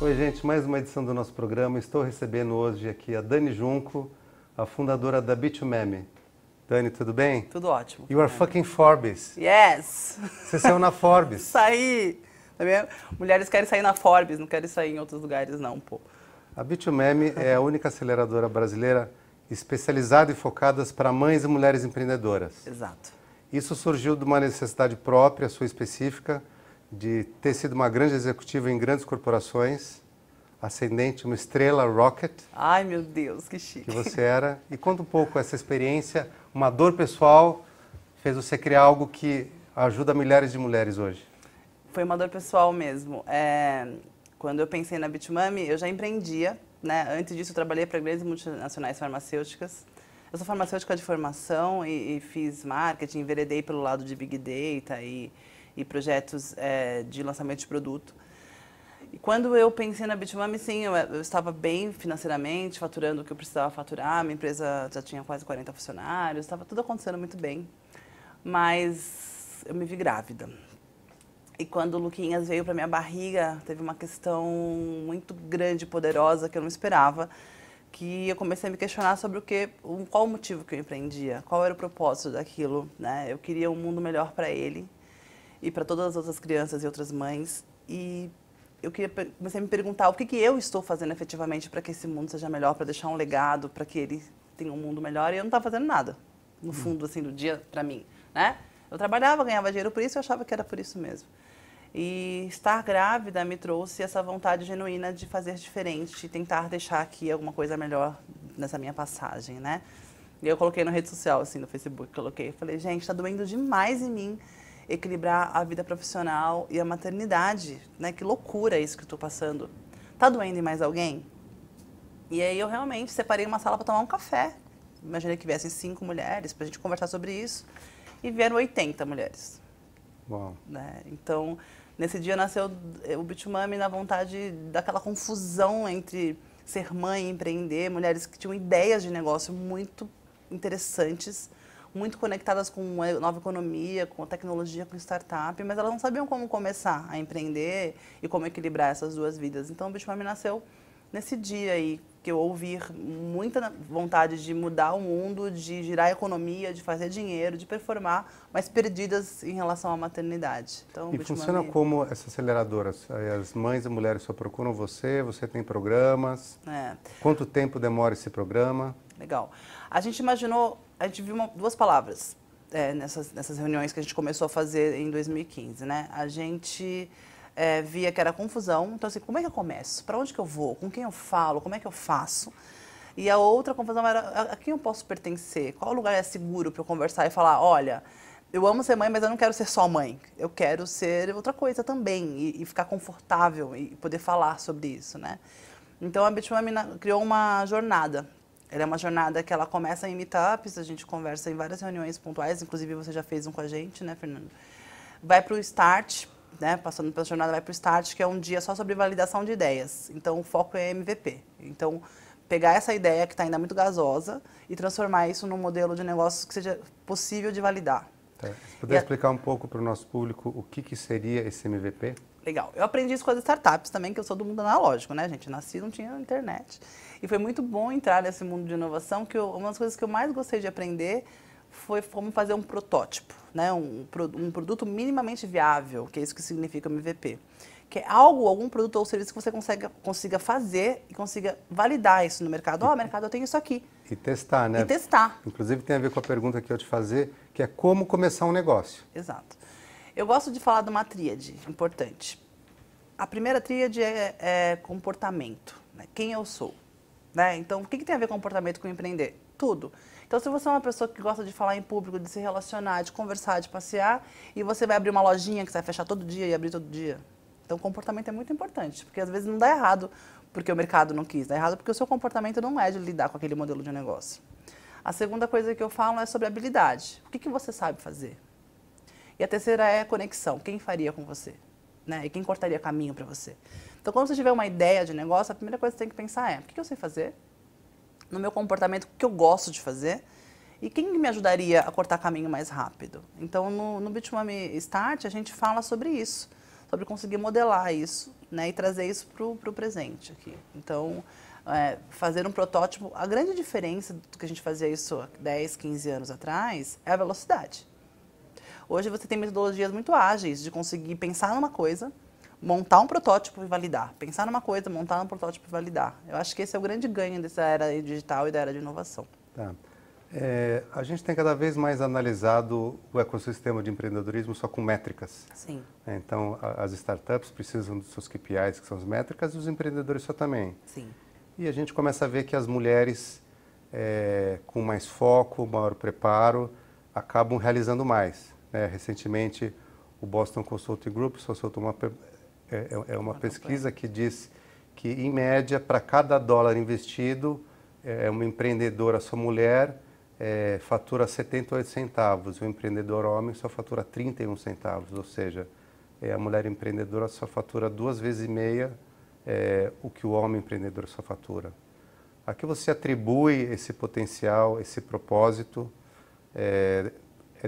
Oi, gente, mais uma edição do nosso programa. Estou recebendo hoje aqui a Dani Junco, a fundadora da Bitumeme. Dani, tudo bem? Tudo ótimo. You are fucking Forbes. Yes! Você saiu na Forbes. Saí! Tá vendo? Mulheres querem sair na Forbes, não querem sair em outros lugares não, pô. A Bitumeme é a única aceleradora brasileira especializada e focada para mães e mulheres empreendedoras. Exato. Isso surgiu de uma necessidade própria, sua específica, de ter sido uma grande executiva em grandes corporações, ascendente, uma estrela rocket, Ai, meu Deus, que chique. que você era. E conta um pouco essa experiência, uma dor pessoal, fez você criar algo que ajuda milhares de mulheres hoje. Foi uma dor pessoal mesmo. Quando eu pensei na Bitumeme, eu já empreendia, né? Antes disso, eu trabalhei para grandes multinacionais farmacêuticas. Eu sou farmacêutica de formação e fiz marketing, enveredei pelo lado de Big Data e projetos de lançamento de produto. E quando eu pensei na Bitumeme, sim, eu estava bem financeiramente, faturando o que eu precisava faturar, minha empresa já tinha quase 40 funcionários, estava tudo acontecendo muito bem, mas eu me vi grávida. E quando o Luquinhas veio para minha barriga, teve uma questão muito grande e poderosa que eu não esperava, que eu comecei a me questionar sobre qual o motivo que eu empreendia, qual era o propósito daquilo, né? Eu queria um mundo melhor para ele e para todas as outras crianças e outras mães, e eu comecei a me perguntar o que eu estou fazendo efetivamente para que esse mundo seja melhor, para deixar um legado, para que ele tenha um mundo melhor, e eu não estava fazendo nada, no fundo, assim, do dia para mim, né? Eu trabalhava, ganhava dinheiro por isso, eu achava que era por isso mesmo. E estar grávida me trouxe essa vontade genuína de fazer diferente, e tentar deixar aqui alguma coisa melhor nessa minha passagem, né? E eu coloquei na rede social, assim, no Facebook, falei, gente, tá doendo demais em mim equilibrar a vida profissional e a maternidade, né? Que loucura isso que eu tô passando. Tá doendo em mais alguém? E aí eu realmente separei uma sala para tomar um café. Imaginei que viessem 5 mulheres pra gente conversar sobre isso. E vieram 80 mulheres. Bom. Né? Então, nesse dia nasceu o Bitumeme na vontade daquela confusão entre ser mãe e empreender, mulheres que tinham ideias de negócio muito interessantes, muito conectadas com a nova economia, com a tecnologia, com startup, mas elas não sabiam como começar a empreender e como equilibrar essas duas vidas. Então, o Bitumeme nasceu nesse dia aí, que eu ouvi muita vontade de mudar o mundo, de girar a economia, de fazer dinheiro, de performar, mas perdidas em relação à maternidade. Então, E funciona como essa aceleradora? As mães e mulheres só procuram você, você tem programas? Quanto tempo demora esse programa? Legal. A gente imaginou, a gente viu duas palavras nessas reuniões que a gente começou a fazer em 2015, né? A gente via que era confusão, então assim, como é que eu começo? Para onde que eu vou? Com quem eu falo? Como é que eu faço? E a outra confusão era a quem eu posso pertencer? Qual lugar é seguro para eu conversar e falar, olha, eu amo ser mãe, mas eu não quero ser só mãe. Eu quero ser outra coisa também e ficar confortável e poder falar sobre isso, né? Então a Bitumeme criou uma jornada. Ela é uma jornada que ela começa em meetups, a gente conversa em várias reuniões pontuais, inclusive você já fez um com a gente, né, Fernando? Vai para o Start, né, passando pela jornada, vai para o Start, que é um dia só sobre validação de ideias. Então, o foco é MVP. Então, pegar essa ideia que está ainda muito gasosa e transformar isso num modelo de negócios que seja possível de validar. Tá. Se puder explicar um pouco para o nosso público o que seria esse MVP? Legal. Eu aprendi isso com as startups também, que eu sou do mundo analógico, né, gente? Nasci, não tinha internet. E foi muito bom entrar nesse mundo de inovação, que uma das coisas que eu mais gostei de aprender foi como fazer um protótipo, né? Um produto minimamente viável, que é isso que significa MVP. Que é algum produto ou serviço que você consiga fazer e consiga validar isso no mercado. Ó, mercado, eu tenho isso aqui. E testar, né? E testar. Inclusive tem a ver com a pergunta que eu ia te fazer, que é como começar um negócio. Exato. Eu gosto de falar de uma tríade importante. A primeira tríade é comportamento, né? Quem eu sou. Né? Então, o que tem a ver comportamento com empreender? Tudo. Então, se você é uma pessoa que gosta de falar em público, de se relacionar, de conversar, de passear, e você vai abrir uma lojinha que você vai fechar todo dia e abrir todo dia. Então, comportamento é muito importante, porque às vezes não dá errado porque o mercado não quis, dá errado porque o seu comportamento não é de lidar com aquele modelo de negócio. A segunda coisa que eu falo é sobre habilidade. O que você sabe fazer? E a terceira é conexão. Quem faria com você? Né? E quem cortaria caminho para você? Então, quando você tiver uma ideia de negócio, a primeira coisa que você tem que pensar é o que eu sei fazer? No meu comportamento, o que eu gosto de fazer? E quem me ajudaria a cortar caminho mais rápido? Então, no Bitumeme Start, a gente fala sobre isso. sobre conseguir modelar isso, né, e trazer isso para o presente aqui. Então, fazer um protótipo, a grande diferença do que a gente fazia isso há 10, 15 anos atrás é a velocidade. Hoje você tem metodologias muito ágeis de conseguir pensar numa coisa, montar um protótipo e validar. Pensar numa coisa, montar um protótipo e validar. Eu acho que esse é o grande ganho dessa era digital e da era de inovação. Tá. A gente tem cada vez mais analisado o ecossistema de empreendedorismo só com métricas. Sim. Então, as startups precisam dos seus KPIs, que são as métricas, e os empreendedores só também. Sim. E a gente começa a ver que as mulheres, com mais foco, maior preparo, acabam realizando mais. Recentemente, o Boston Consulting Group só soltou uma pesquisa que diz que, em média, para cada dólar investido, uma empreendedora, sua mulher, fatura 78 centavos, o empreendedor homem só fatura 31 centavos, ou seja, a mulher empreendedora só fatura 2,5 vezes o que o homem empreendedor só fatura. A que você atribui esse potencial, esse propósito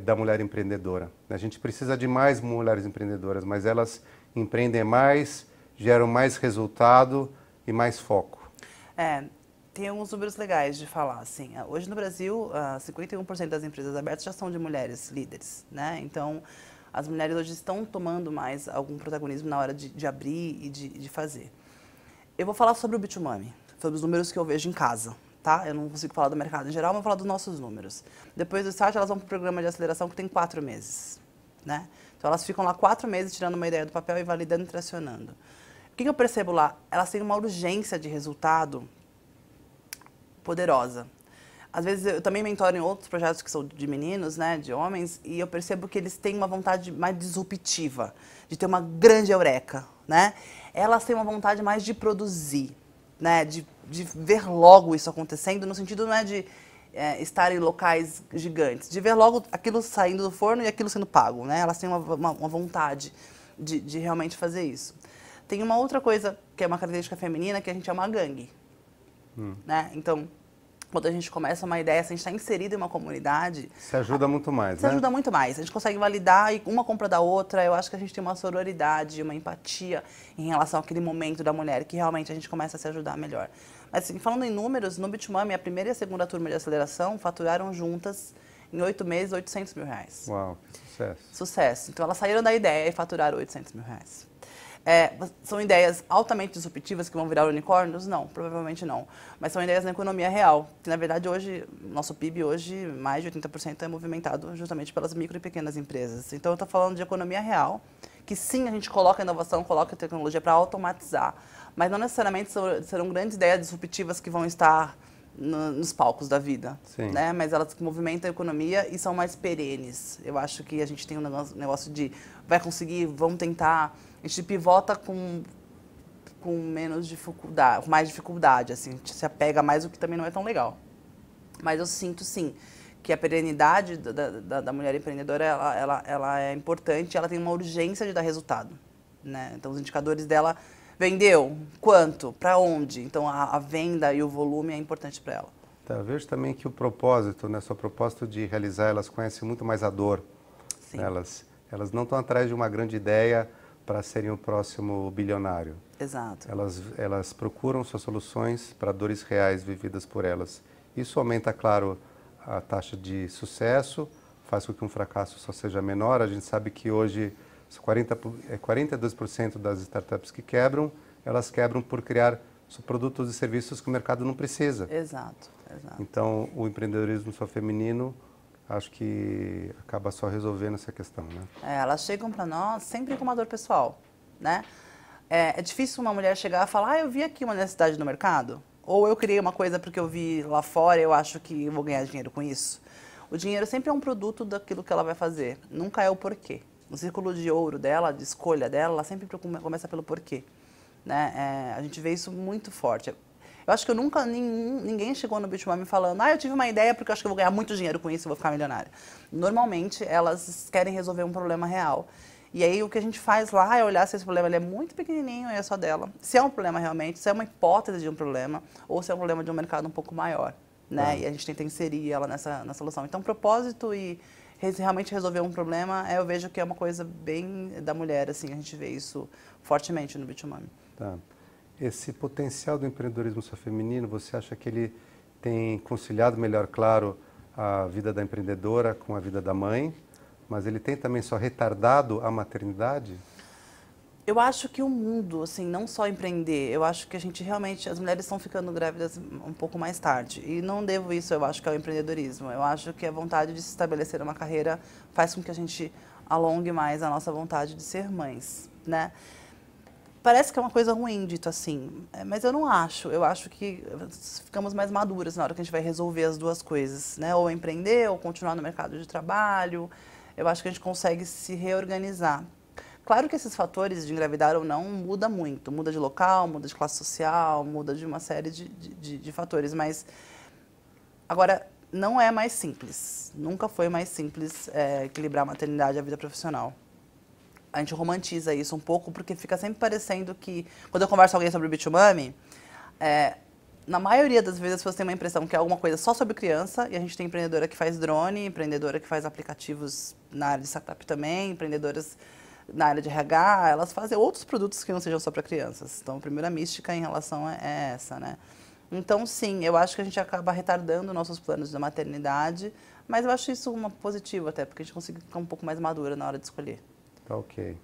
da mulher empreendedora? A gente precisa de mais mulheres empreendedoras, mas elas empreendem mais, geram mais resultado e mais foco. Tem alguns números legais de falar, assim. Hoje no Brasil, 51% das empresas abertas já são de mulheres líderes, né? Então, as mulheres hoje estão tomando mais algum protagonismo na hora de abrir e de fazer. Eu vou falar sobre o Bitumami, sobre os números que eu vejo em casa, tá? Eu não consigo falar do mercado em geral, mas vou falar dos nossos números. Depois do start, elas vão para o programa de aceleração que tem 4 meses, né? Então, elas ficam lá 4 meses tirando uma ideia do papel e validando e tracionando. O que eu percebo lá? Elas têm uma urgência de resultado poderosa. Às vezes eu também mentoro em outros projetos que são de meninos, né, de homens, e eu percebo que eles têm uma vontade mais disruptiva, de ter uma grande eureka, né? Elas têm uma vontade mais de produzir, né, de ver logo isso acontecendo, no sentido não é de estar em locais gigantes, de ver logo aquilo saindo do forno e aquilo sendo pago, né? Elas têm uma vontade de realmente fazer isso. Tem uma outra coisa que é uma característica feminina, que a gente é uma gangue. Né? Então, quando a gente começa uma ideia, se a gente está inserido em uma comunidade... Se ajuda muito mais, Se ajuda muito mais. A gente consegue validar e uma compra da outra. Eu acho que a gente tem uma sororidade, uma empatia em relação àquele momento da mulher, que realmente a gente começa a se ajudar melhor. Mas, assim, falando em números, no Bitumami, a primeira e a segunda turma de aceleração faturaram juntas, em 8 meses, 800 mil reais. Uau, que sucesso. Sucesso. Então, elas saíram da ideia e faturaram 800 mil reais. São ideias altamente disruptivas que vão virar unicórnios? Não, provavelmente não. Mas são ideias na economia real, que na verdade hoje, nosso PIB hoje, mais de 80% é movimentado justamente pelas micro e pequenas empresas. Então eu estou falando de economia real, que sim, a gente coloca inovação, coloca tecnologia para automatizar, mas não necessariamente serão grandes ideias disruptivas que vão estar nos palcos da vida, né? Mas elas movimentam a economia e são mais perenes. Eu acho que a gente tem um negócio de vai conseguir, vamos tentar... A gente pivota com menos dificuldade, com mais dificuldade, assim, a gente se apega mais, o que também não é tão legal. Mas eu sinto, sim, que a perenidade da mulher empreendedora, ela é importante, ela tem uma urgência de dar resultado, né? Então, os indicadores dela, vendeu, quanto, para onde? Então, a venda e o volume é importante para ela. Tá, eu vejo também que o propósito, né, seu propósito de realizar, elas conhecem muito mais a dor. Sim. Elas não estão atrás de uma grande ideia para serem o próximo bilionário. Exato. Elas procuram suas soluções para dores reais vividas por elas. Isso aumenta, claro, a taxa de sucesso, faz com que um fracasso só seja menor. A gente sabe que hoje 42% das startups que quebram, elas quebram por criar produtos e serviços que o mercado não precisa. Exato. Então, o empreendedorismo só feminino, acho que acaba só resolvendo essa questão, né? Elas chegam para nós sempre com uma dor pessoal, né? É difícil uma mulher chegar e falar, eu vi aqui uma necessidade no mercado, ou eu criei uma coisa porque eu vi lá fora e eu acho que eu vou ganhar dinheiro com isso. O dinheiro sempre é um produto daquilo que ela vai fazer, nunca é o porquê. No círculo de ouro dela, de escolha dela, ela sempre começa pelo porquê, né? A gente vê isso muito forte. Eu acho que ninguém chegou no Bitumami falando, eu tive uma ideia porque eu acho que eu vou ganhar muito dinheiro com isso e vou ficar milionária. Normalmente, elas querem resolver um problema real. E aí, o que a gente faz lá é olhar se esse problema ele é muito pequenininho e é só dela. Se é um problema realmente, se é uma hipótese de um problema, ou se é um problema de um mercado um pouco maior, né? E a gente tenta inserir ela nessa solução. Então, propósito e realmente resolver um problema, eu vejo que é uma coisa bem da mulher, assim, a gente vê isso fortemente no Bitumami. Tá. Esse potencial do empreendedorismo feminino, você acha que ele tem conciliado melhor, claro, a vida da empreendedora com a vida da mãe, mas ele tem também só retardado a maternidade? Eu acho que o mundo, assim, não só empreender, eu acho que a gente realmente, as mulheres estão ficando grávidas um pouco mais tarde. E não devo isso, eu acho que ao empreendedorismo. Eu acho que a vontade de se estabelecer uma carreira faz com que a gente alongue mais a nossa vontade de ser mães, né? Parece que é uma coisa ruim, dito assim, mas eu não acho. Eu acho que ficamos mais maduras na hora que a gente vai resolver as duas coisas, né? Ou empreender, ou continuar no mercado de trabalho. Eu acho que a gente consegue se reorganizar. Claro que esses fatores de engravidar ou não muda muito. Muda de local, muda de classe social, muda de uma série de fatores. Mas, agora, não é mais simples. Nunca foi mais simples equilibrar a maternidade e a vida profissional. A gente romantiza isso um pouco, porque fica sempre parecendo que, quando eu converso com alguém sobre o Bitumami, na maioria das vezes as pessoas têm uma impressão que é alguma coisa só sobre criança, e a gente tem empreendedora que faz drone, empreendedora que faz aplicativos na área de startup também, empreendedoras na área de RH, elas fazem outros produtos que não sejam só para crianças. Então, a primeira mística em relação é essa, né? Então, sim, eu acho que a gente acaba retardando nossos planos da maternidade, mas eu acho isso uma positivo até, porque a gente consegue ficar um pouco mais madura na hora de escolher. Tá, ok.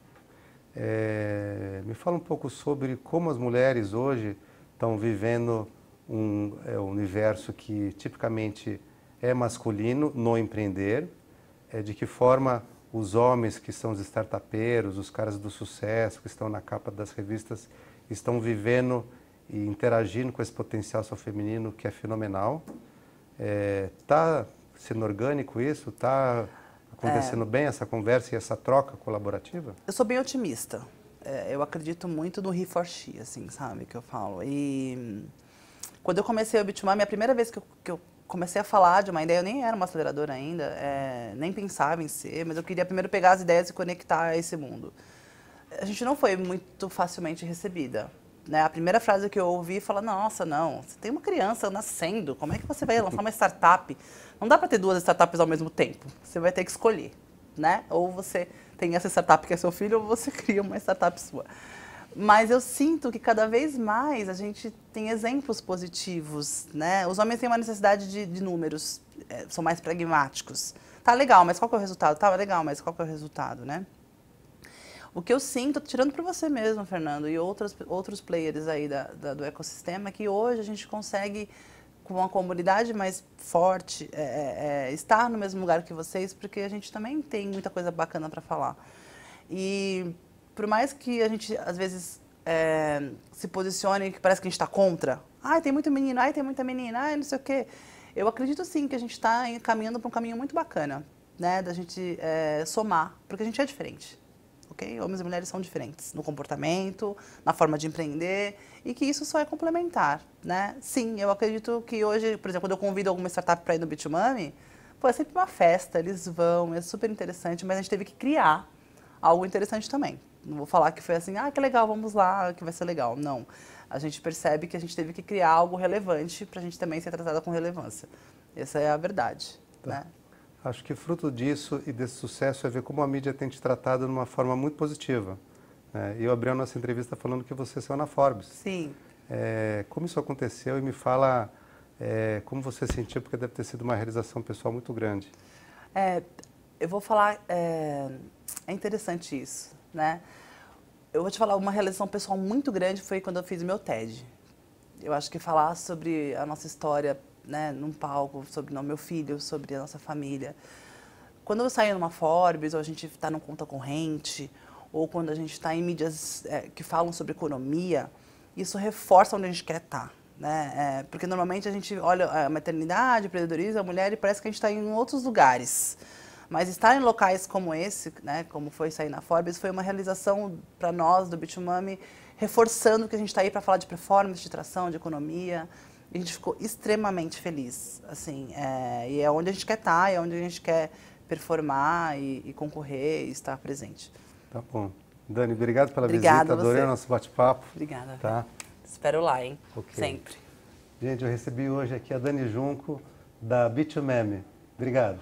Me fala um pouco sobre como as mulheres hoje estão vivendo um universo que tipicamente é masculino no empreender, de que forma os homens que são os startupeiros, os caras do sucesso, que estão na capa das revistas, estão vivendo e interagindo com esse potencial só feminino que é fenomenal. Está sendo orgânico isso? Está acontecendo bem essa conversa e essa troca colaborativa? Eu sou bem otimista. Eu acredito muito no he for she, assim, sabe, que eu falo. E quando eu comecei o Bitumami, a primeira vez que eu comecei a falar de uma ideia, eu nem era uma aceleradora ainda, nem pensava em ser, mas eu queria primeiro pegar as ideias e conectar a esse mundo. A gente não foi muito facilmente recebida, né? A primeira frase que eu ouvi fala: nossa, não, você tem uma criança nascendo, como é que você vai lançar uma startup? Não dá para ter duas startups ao mesmo tempo, você vai ter que escolher, né? Ou você tem essa startup que é seu filho, ou você cria uma startup sua. Mas eu sinto que cada vez mais a gente tem exemplos positivos, né? Os homens têm uma necessidade de números, são mais pragmáticos. Tá legal, mas qual que é o resultado? Tá legal, mas qual que é o resultado, né? O que eu sinto, tirando para você mesmo, Fernando, e outros players aí do ecossistema, é que hoje a gente consegue, com uma comunidade mais forte, estar no mesmo lugar que vocês, porque a gente também tem muita coisa bacana para falar. E por mais que a gente, às vezes, se posicione que parece que a gente está contra, ai, tem muito menino, ai, tem muita menina, ai, não sei o quê. Eu acredito, sim, que a gente está caminhando para um caminho muito bacana, né, da gente somar, porque a gente é diferente. Okay? Homens e mulheres são diferentes no comportamento, na forma de empreender, e que isso só é complementar, né? Sim, eu acredito que hoje, por exemplo, quando eu convido alguma startup para ir no Bitumami, é sempre uma festa, eles vão, é super interessante, mas a gente teve que criar algo interessante também. Não vou falar que foi assim, que legal, vamos lá, que vai ser legal. Não. A gente percebe que a gente teve que criar algo relevante para a gente também ser tratada com relevância. Essa é a verdade, né? Acho que fruto disso e desse sucesso é ver como a mídia tem te tratado de uma forma muito positiva. E eu abri a nossa entrevista falando que você saiu na Forbes. Sim. Como isso aconteceu e me fala como você sentiu, porque deve ter sido uma realização pessoal muito grande. Eu vou falar, é interessante isso, né? Eu vou te falar, uma realização pessoal muito grande foi quando eu fiz o meu TED. Eu acho que falar sobre a nossa história, né, num palco, sobre o meu filho, sobre a nossa família. Quando eu saio numa Forbes, ou a gente está num conta corrente, ou quando a gente está em mídias que falam sobre economia, isso reforça onde a gente quer estar, né? Porque normalmente a gente olha a maternidade, o empreendedorismo, a mulher, e parece que a gente está em outros lugares. Mas estar em locais como esse, né, como foi sair na Forbes, foi uma realização para nós do Bitumami, reforçando que a gente está aí para falar de performance, de tração, de economia. A gente ficou extremamente feliz, assim, e é onde a gente quer estar, é onde a gente quer performar e concorrer e estar presente. Tá bom. Dani, obrigado pela Obrigada visita, adorei o nosso bate-papo. Obrigada. Tá? Espero lá, hein? Okay. Sempre. Gente, eu recebi hoje aqui a Dani Junco, da Bitumami. Obrigado.